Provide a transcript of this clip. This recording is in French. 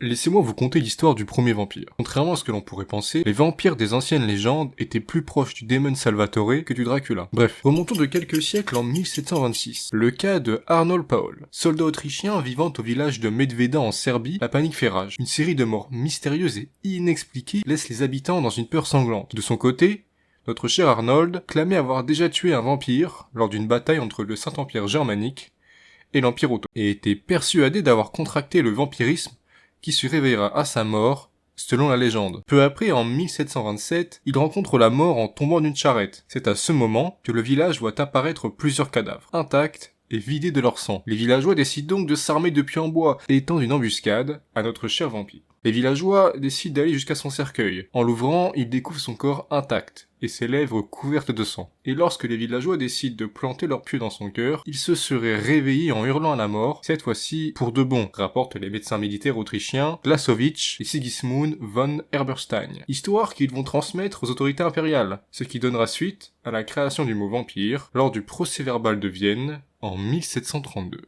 Laissez-moi vous conter l'histoire du premier vampire. Contrairement à ce que l'on pourrait penser, les vampires des anciennes légendes étaient plus proches du démon Salvatore que du Dracula. Bref, remontons de quelques siècles en 1726. Le cas de Arnold Paul, soldat autrichien vivant au village de Medveda en Serbie, la panique fait rage. Une série de morts mystérieuses et inexpliquées laisse les habitants dans une peur sanglante. De son côté, notre cher Arnold clamait avoir déjà tué un vampire lors d'une bataille entre le Saint-Empire germanique et l'Empire ottoman, et était persuadé d'avoir contracté le vampirisme qui se réveillera à sa mort, selon la légende. Peu après, en 1727, il rencontre la mort en tombant d'une charrette. C'est à ce moment que le village voit apparaître plusieurs cadavres, intacts et vidés de leur sang. Les villageois décident donc de s'armer de pieux en bois et tendent une embuscade à notre cher vampire. Les villageois décident d'aller jusqu'à son cercueil. En l'ouvrant, ils découvrent son corps intact et ses lèvres couvertes de sang. Et lorsque les villageois décident de planter leurs pieux dans son cœur, il se serait réveillé en hurlant à la mort, cette fois-ci pour de bon, rapportent les médecins militaires autrichiens Glasowicz et Sigismund von Herberstein. Histoire qu'ils vont transmettre aux autorités impériales, ce qui donnera suite à la création du mot vampire lors du procès-verbal de Vienne en 1732.